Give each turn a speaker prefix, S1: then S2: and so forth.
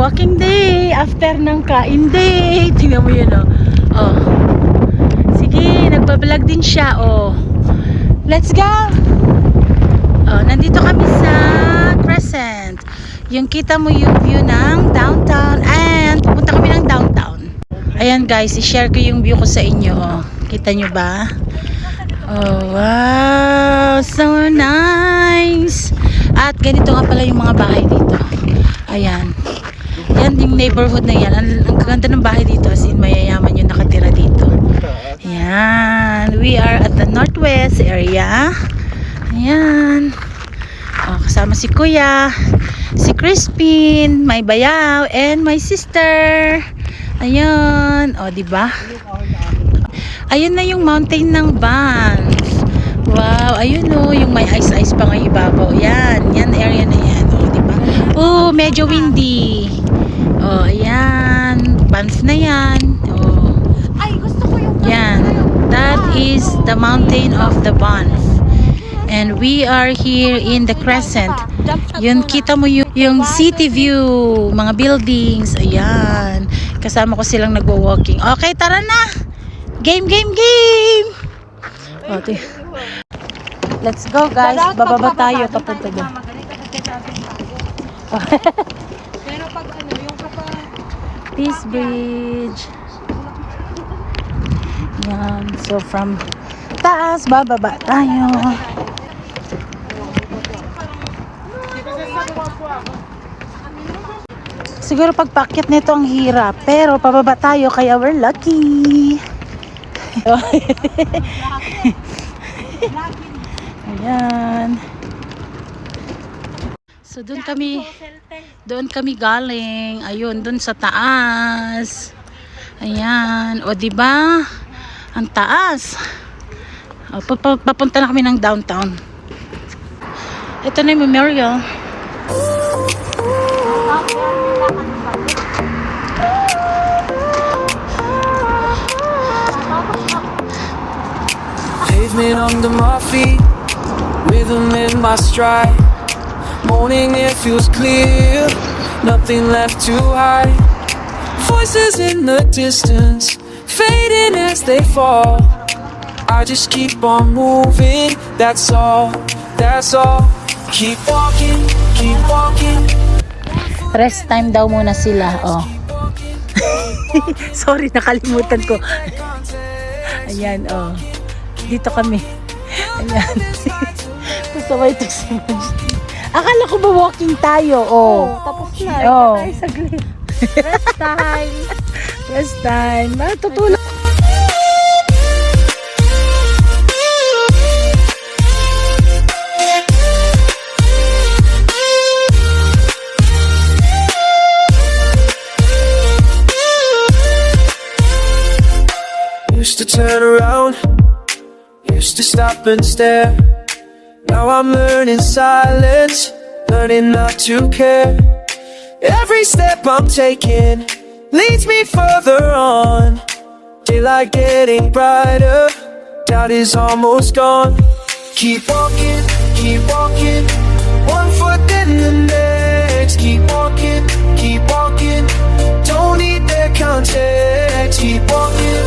S1: Walking day after ng kain day. Tingnan mo yun, oh. Sige, nagbablog din siya, oh. Let's go. Nandito kami sa Crescent. Yung kita mo yung view ng downtown. And pupunta kami ng downtown. Ayan guys, i-share ko yung view ko sa inyo, oh. Kita nyo ba? Oh, wow, so nice. At ganito nga pala yung mga bahay dito. Ayan. Yan yung neighborhood na yan. Ang ganda ng bahay dito, as in mayayaman yung nakatira dito. Ayan. We are at the northwest area. Ayan. Kasama si Kuya, si Crispin, my bayaw, and my sister. Ayan. Diba? Ayun na yung mountain ng Banff. Wow, ayun yung may ice pa nga ibabaw. Yan area na yan. Diba? Medyo windy. Ayan. Banff na yan.
S2: Ay, gusto ko yung
S1: yan. That is the mountain of the Banff. And we are here in the Crescent. Yun, kita mo yung city view, mga buildings. Ayan. Kasama ko silang nagwo-walking. Okay, tara na. Game! Let's go guys. Bababa tayo papunta doon.
S2: Pero pag yung kapag
S1: Peace Bridge. Yan. So from taas, bababa tayo. Siguro pagpaakyat nito ang hirap. Pero pababa tayo kaya we're lucky. Ayan. So doon kami galing. Ayun, doon sa taas. Ayan, diba? Ang taas. Papunta na kami ng downtown. Ito na yung memorial.
S3: Pavement under my feet, rhythm in my stride. Morning air feels clear, nothing left to hide. Voices in the distance, fading as they fall. I just keep on moving, that's all, that's all. Keep walking, keep walking.
S1: Rest time daw muna sila, Sorry, nakalimutan ko. Ayan, dito kami. Ayan. Pasaway ito si Majdi. Akala ko ba walking tayo,
S2: tapos na. Tayo saglit. Rest time.
S1: Rest time. Tutulog.
S3: Used to turn around, used to stop and stare. Now I'm learning silence, learning not to care. Every step I'm taking leads me further on. Daylight getting brighter, doubt is almost gone. Keep walking, one foot in the next. Keep walking, don't need their context. Keep walking.